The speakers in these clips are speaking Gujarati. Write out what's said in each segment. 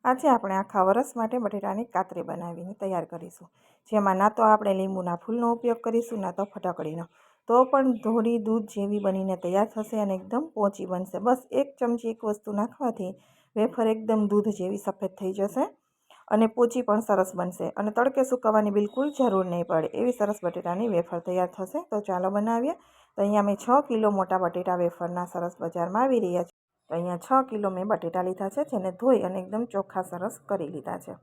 આજે આપણે આખા વરસ માટે બટેટાની કાતરી બનાવીને તૈયાર કરીશું, જેમાં ના તો આપણે લીંબુના ફૂલનો ઉપયોગ કરીશું, ના તો ફટકડીનો. તો પણ થોડી દૂધ જેવી બનીને તૈયાર થશે અને એકદમ પોચી બનશે. બસ એક ચમચી એક વસ્તુ નાખવાથી વેફર એકદમ દૂધ જેવી સફેદ થઈ જશે અને પોચી પણ સરસ બનશે અને તડકે સૂકવવાની બિલકુલ જરૂર નહીં પડે. એવી સરસ બટેટાની વેફર તૈયાર થશે. તો ચાલો બનાવીએ. તો અહીંયા મેં 6 કિલો મોટા બટેટા વેફરના સરસ બજારમાં આવી રહ્યા છે. તો અહીંયા 6 કિલો મેં બટેટા લીધા છે, જેને ધોઈ અને એકદમ ચોખ્ખા સરસ કરી લીધા છે.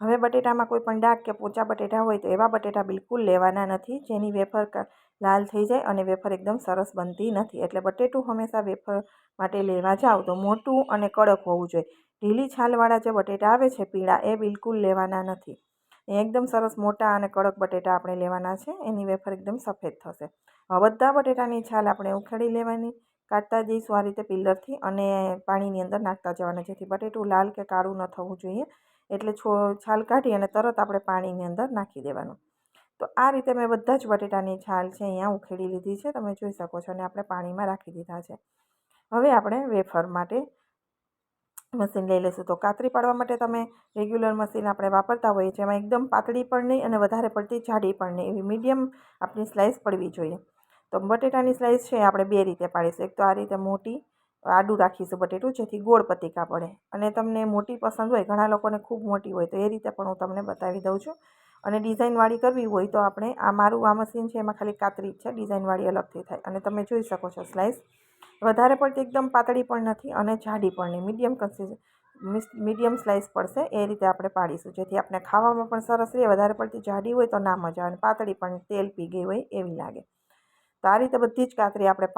હવે બટેટામાં કોઈ પણ ડાઘ કે પોચા બટેટા હોય તો એવા બટેટા બિલકુલ લેવાના નથી, જેની વેફર લાલ થઈ જાય અને વેફર એકદમ સરસ બનતી નથી. એટલે બટેટું હંમેશા વેફર માટે લેવા જાઓ તો મોટું અને કડક હોવું જોઈએ. ઢીલી છાલવાળા જે બટેટા આવે છે પીળા, એ બિલકુલ લેવાના નથી. એકદમ સરસ મોટા અને કડક બટેટા આપણે લેવાના છે, એની વેફર એકદમ સફેદ થશે. હવે બધા બટેટાની છાલ આપણે ઉખેડી લેવાની, કાઢતા જઈશું આ રીતે પિલરથી અને પાણીની અંદર નાખતા જવાના, જેથી બટેટું લાલ કે કાળું ન થવું જોઈએ. એટલે છાલ કાઢી અને તરત આપણે પાણીની અંદર નાખી દેવાનું. તો આ રીતે મેં બધા જ બટેટાની છાલ છે અહીંયા ઉખેડી લીધી છે, તમે જોઈ શકો છો, અને આપણે પાણીમાં રાખી દીધા છે. હવે આપણે વેફર માટે મશીન લઈ લઈશું. તો કાતરી પાડવા માટે તમે રેગ્યુલર મશીન આપણે વાપરતા હોઈએ, જેમાં એકદમ પાતળી પણ નહીં અને વધારે પડતી જાડી પણ નહીં, એવી મીડિયમ આપણી સ્લાઇસ પડવી જોઈએ. તો બટેટાની સ્લાઇસ છે આપણે બે રીતે પાડીશું. એક તો આ રીતે મોટી આડું રાખીશું બટેટું, જેથી ગોળ પતીકા પડે. અને તમને મોટી પસંદ હોય, ઘણા લોકોને ખૂબ મોટી હોય, તો એ રીતે પણ હું તમને બતાવી દઉં છું. અને ડિઝાઇનવાળી કરવી હોય તો આપણે મારું આ મશીન છે એમાં ખાલી કાતરી જ છે, ડિઝાઇનવાળી અલગથી થાય. અને તમે જોઈ શકો છો સ્લાઇસ વધારે પડતી એકદમ પાતળી પણ નથી અને જાડી પણ નહીં, મીડિયમ સ્લાઇસ પડશે એ રીતે આપણે પાડીશું, જેથી આપણે ખાવામાં પણ સરસ રહે. વધારે પડતી જાડી હોય તો ના મજા આવે, પાતળી પણ તેલ પી ગઈ હોય એવી લાગે. તો આ રીતે બધી જ કાતરી આપણે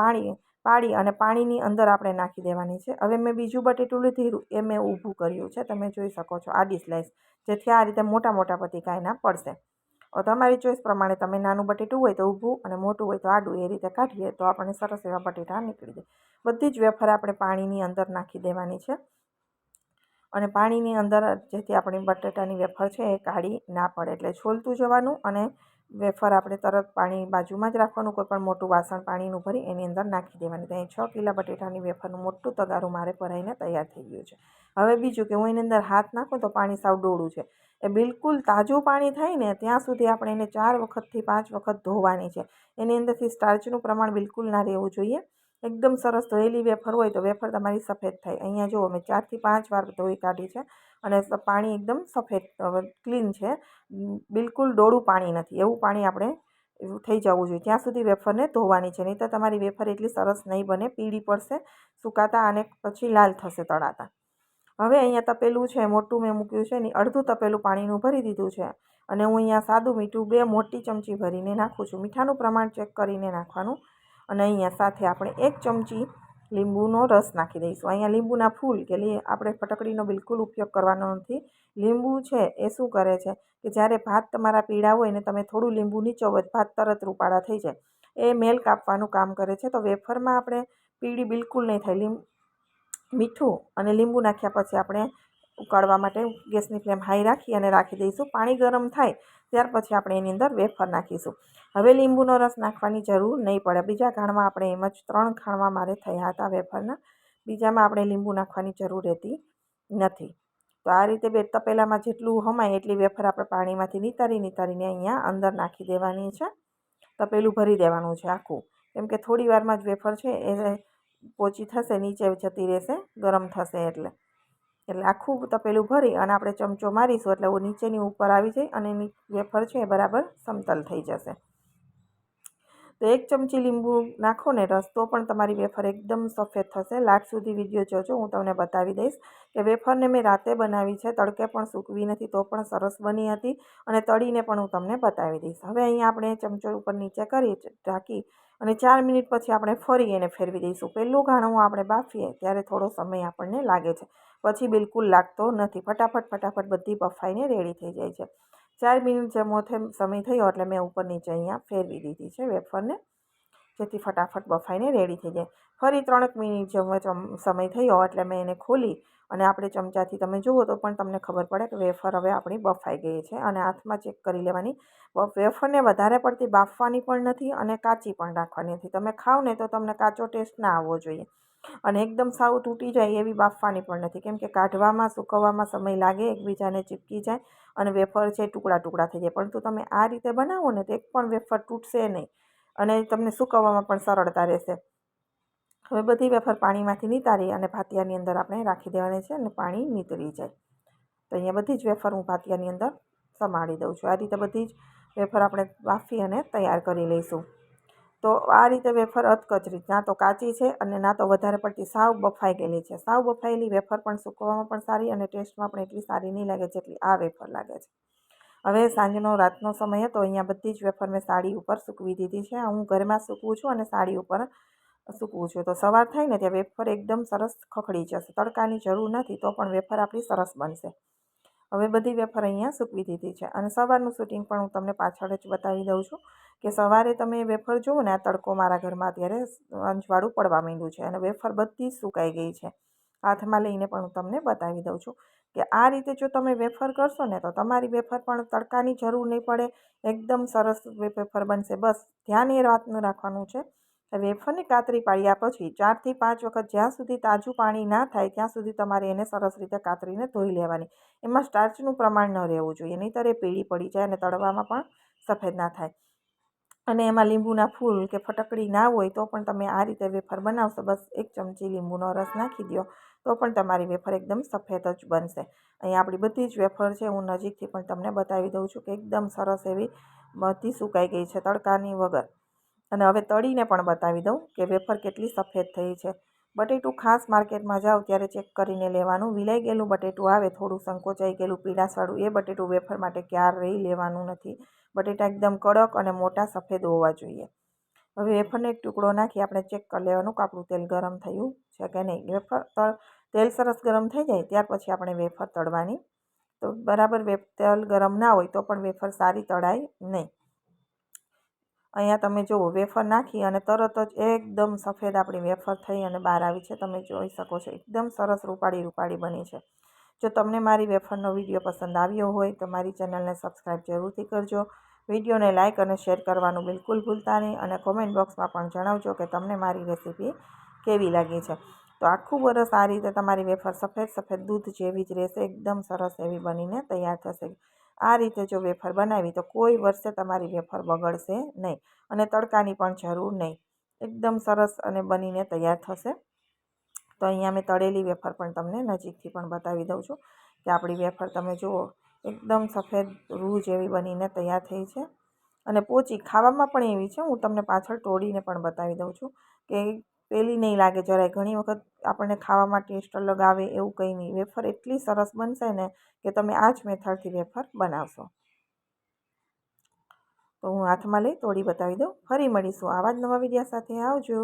પાડી અને પાણીની અંદર આપણે નાખી દેવાની છે. હવે મેં બીજું બટેટું લીધેલું એ મેં ઊભું કર્યું છે, તમે જોઈ શકો છો આડી સ્લાઇસ, જેથી આ રીતે મોટા મોટા પતીકા એના પડશે. તમારી ચોઈસ પ્રમાણે તમે નાનું બટેટું હોય તો ઊભું અને મોટું હોય તો આડું, એ રીતે કાઢીએ તો આપણે સરસ એવા બટેટા નીકળી જાય. બધી જ વેફર આપણે પાણીની અંદર નાખી દેવાની છે અને પાણીની અંદર, જેથી આપણી બટેટાની વેફર છે એ કાળી ના પડે. એટલે છોલતું જવાનું અને વેફર આપણે તરત પાણી બાજુમાં જ રાખવાનું, કોઈ પણ મોટું વાસણ પાણીનું ભરી એની અંદર નાખી દેવાની. તો અહીં 6 કિલો બટેટાની વેફરનું મોટું તગારું મારે ભરાઈને તૈયાર થઈ ગયું છે. હવે બીજું કે હું એની અંદર હાથ નાખું તો પાણી સાવ ડોળું છે, એ બિલકુલ તાજું પાણી થાય ને ત્યાં સુધી આપણે એને 4 વખતથી 5 વખત ધોવાની છે. એની અંદરથી સ્ટાર્ચનું પ્રમાણ બિલકુલ ના રહેવું જોઈએ. એકદમ સરસ ધોયેલી વેફર હોય તો વેફર તમારી સફેદ થાય. અહીંયા જુઓ મેં 4થી 5 વાર ધોઈ કાઢી છે અને પાણી એકદમ સફેદ ક્લીન છે, બિલકુલ ડોળું પાણી નથી. એવું પાણી આપણે એવું થઈ જવું જોઈએ, ત્યાં સુધી વેફરને ધોવાની છે. નહીં તો તમારી વેફર એટલી સરસ નહીં બને, પીળી પડશે સુકાતા અને પછી લાલ થશે તળાતા. હવે અહીંયા તપેલું છે મોટું મેં મૂક્યું છે, એની અડધું તપેલું પાણીનું ભરી દીધું છે અને હું અહીંયા સાદું મીઠું 2 મોટી ચમચી ભરીને નાખું છું. મીઠાનું પ્રમાણ ચેક કરીને નાખવાનું. અને અહીંયા સાથે આપણે 1 ચમચી લીંબુનો રસ નાખી દઈશું. અહીંયા લીંબુના ફૂલ કે આપણે ફટકડીનો બિલકુલ ઉપયોગ કરવાનો નથી. લીંબુ છે એ શું કરે છે કે જ્યારે ભાત તમારા પીળા હોય ને તમે થોડું લીંબુ નીચોવો, ભાત તરત રૂપાળા થઈ જાય, એ મેલ કાપવાનું કામ કરે છે. તો વેફરમાં આપણે પીળી બિલકુલ નહીં થાય. મીઠું અને લીંબુ નાખ્યા પછી આપણે ઉકાળવા માટે ગેસની ફ્લેમ હાઈ રાખી અને રાખી દઈશું. પાણી ગરમ થાય ત્યાર પછી આપણે એની અંદર વેફર નાખીશું. હવે લીંબુનો રસ નાખવાની જરૂર નહીં પડે. બીજા ખાણમાં આપણે એમ જ 3 ખાણમાં મારે થયા હતા વેફરના, બીજામાં આપણે લીંબુ નાખવાની જરૂર રહેતી નથી. તો આ રીતે બે તપેલામાં જેટલું હમાય એટલી વેફર આપણે પાણીમાંથી નિતારીને અહીંયા અંદર નાખી દેવાની છે. તપેલું ભરી દેવાનું છે આખું, કેમ કે થોડી વારમાં જ વેફર છે એ પોચી થશે, નીચે જતી રહેશે ગરમ થશે એટલે આખું તપેલું ભરી અને આપણે ચમચો મારીશું એટલે નીચેની ઉપર આવી જાય અને એની વેફર છે એ બરાબર સમતલ થઈ જશે. તો 1 ચમચી લીંબુ નાખો ને રસ, તો પણ તમારી વેફર એકદમ સફેદ થશે. લાસ્ટ સુધી વિડીયો જોજો, હું તમને બતાવી દઈશ કે વેફરને મેં રાતે બનાવી છે, તડકે પણ સૂકવી નથી, તો પણ સરસ બની હતી અને તળીને પણ હું તમને બતાવી દઈશ. હવે અહીંયા આપણે ચમચો ઉપર નીચે કરી ઢાંકી અને 4 મિનિટ પછી આપણે ફરી એને ફેરવી દઈશું. પહેલું ઘાણું આપણે બાફીએ ત્યારે થોડો સમય આપણને લાગે છે, પછી બિલકુલ લાગતો નથી. ફટાફટ બધી બફાઈને રેડી થઈ જાય છે. 4 મિનિટ જેવો સમય થયો એટલે મેં ઉપર નીચે અહીંયા ફેરવી દીધી છે વેફરને, જેથી ફટાફટ બફાઈને રેડી થઈ જાય. ફરી 3 મિનિટ જેવો સમય થયો એટલે મેં એને ખોલી અને આપણે ચમચાથી તમે જુઓ તો પણ તમને ખબર પડે કે વેફર હવે આપણી બફાઈ ગઈ છે. અને હાથમાં ચેક કરી લેવાની. વેફરને વધારે પડતી બાફવાની પણ નથી અને કાચી પણ રાખવાની નથી. તમે ખાવ ને તો તમને કાચો ટેસ્ટ ના આવવો જોઈએ. અને એકદમ સાવ તૂટી જાય એવી બાફવાની પણ નથી, કેમ કે કાઢવામાં સૂકવવામાં સમય લાગે, એકબીજાને ચીપકી જાય અને વેફર છે ટુકડા ટુકડા થઈ જાય. પરંતુ તમે આ રીતે બનાવો ને તો એક પણ વેફર તૂટશે નહીં અને તમને સૂકવવામાં પણ સરળતા રહેશે. હવે બધી વેફર પાણીમાંથી નિતારી અને ભાતિયાની અંદર આપણે રાખી દેવાની છે અને પાણી નીતરી જાય. તો અહીંયા બધી જ વેફર હું ભાતિયાની અંદર સમાડી દઉં છું. આ રીતે બધી જ વેફર આપણે બાફી અને તૈયાર કરી લઈશું. તો આ રીતે વેફર અધકચરી, ના તો કાચી છે અને ના તો વધારે પડતી સાવ બફાઈ ગયેલી છે. સાવ બફાયેલી વેફર પણ સૂકવવામાં પણ સારી અને ટેસ્ટમાં પણ એટલી સારી નહીં લાગે જેટલી આ વેફર લાગે છે. હવે સાંજનો રાતનો સમય હતો, અહીંયા બધી જ વેફર મેં સાડી ઉપર સૂકવી દીધી છે. હું ઘરમાં સૂકવું છું અને સાડી ઉપર સૂકવું છું. તો સવાર થાય ને ત્યાં વેફર એકદમ સરસ ખખડી જશે. તડકાની જરૂર નથી તો પણ વેફર આપણી સરસ બનશે. હવે બધી વેફર અહીંયા સૂકવી દીધી છે અને સવારનું શૂટિંગ પણ હું તમને પાછળ જ બતાવી દઉં છું કે સવારે તમે વેફર જુઓ ને, આ તડકો મારા ઘરમાં અત્યારે અંજવાળું પડવા માંડ્યું છે અને વેફર બધી જ સુકાઈ ગઈ છે. હાથમાં લઈને પણ હું તમને બતાવી દઉં છું કે આ રીતે જો તમે વેફર કરશો ને તો તમારી વેફર પણ તડકાની જરૂર નહીં પડે, એકદમ સરસ વેફર બનશે. બસ ધ્યાન એ વાતનું રાખવાનું છે કે વેફરની કાતરી પાડ્યા પછી 4 થી 5 વખત જ્યાં સુધી તાજું પાણી ના થાય ત્યાં સુધી તમારે એને સરસ રીતે કાતરીને ધોઈ લેવાની. એમાં સ્ટાર્ચનું પ્રમાણ ન રહેવું જોઈએ, નહીંતર એ પીળી પડી જાય અને તળવામાં પણ સફેદ ના થાય. અને એમાં લીંબુના ફૂલ કે ફટકડી ના હોય તો પણ તમે આ રીતે વેફર બનાવશો, બસ 1 ચમચી લીંબુનો રસ નાખી દો તો પણ તમારી વેફર એકદમ સફેદ જ બનશે. અહીંયા આપણી બધી જ વેફર છે, હું નજીકથી પણ તમને બતાવી દઉં છું કે એકદમ સરસ એવી બધી સુકાઈ ગઈ છે તડકાની વગર. અને હવે તળીને પણ બતાવી દઉં કે વેફર કેટલી સફેદ થઈ છે. બટેટું ખાસ માર્કેટમાં જાઓ ત્યારે ચેક કરીને લેવાનું. વિલાઈ ગયેલું બટેટું આવે, થોડું સંકોચાઈ ગયેલું પીળાશવાળું, એ બટેટું વેફર માટે ક્યારેય લેવાનું નથી. બટેટા એકદમ કડક અને મોટા સફેદ હોવા જોઈએ. હવે વેફરનો એક ટુકડો નાખી આપણે ચેક કરી લેવાનું કે આપણું તેલ ગરમ થયું છે કે નહીં. વેફર તેલ સરસ ગરમ થઈ જાય ત્યાર પછી આપણે વેફર તળવાની. તો બરાબર તેલ ગરમ ના હોય તો પણ વેફર સારી તળાય નહીં. અહીંયા તમે જુઓ વેફર નાખી અને તરત જ એકદમ સફેદ આપણી વેફર થઈ અને બહાર આવી છે. તમે જોઈ શકો છો એકદમ સરસ રૂપાળી રૂપાળી બની છે. જો તમને મારી વેફરનો વિડીયો પસંદ આવ્યો હોય તો મારી ચેનલને સબસ્ક્રાઈબ જરૂરથી કરજો. વિડીયોને લાઇક અને શેર કરવાનું બિલકુલ ભૂલતા નહીં અને કોમેન્ટ બોક્સમાં પણ જણાવજો કે તમને મારી રેસીપી કેવી લાગી છે. તો આખું વરસ આ રીતે તમારી વેફર સફેદ સફેદ દૂધ જેવી જ રહેશે, એકદમ સરસ એવી બનીને તૈયાર થશે. આ રીતે જો વેફર બનાવી તો કોઈ વર્ષે તમારી વેફર બગડશે નહીં અને તડકાની પણ જરૂર નહીં, એકદમ સરસ અને બનીને તૈયાર થશે. તો અહીંયા મેં તળેલી વેફર પણ તમને નજીકથી પણ બતાવી દઉં છું કે આપણી વેફર તમે જુઓ એકદમ સફેદ રૂ જેવી બનીને તૈયાર થઈ છે અને પોચી ખાવામાં પણ એવી છે. હું તમને પાછળ તોડીને પણ બતાવી દઉં છું કે પેલી નહીં લાગે જરાય. ઘણી વખત આપણને ખાવામાં ટેસ્ટ અલગ આવે એવું કંઈ નહીં. વેફર એટલી સરસ બનશે ને કે તમે આ જ મેથડથી વેફર બનાવશો. તો હું હાથમાં લઈ તોડી બતાવી દઉં. ફરી મળીશું આવા જ નવા વિડીયો સાથે. આવજો.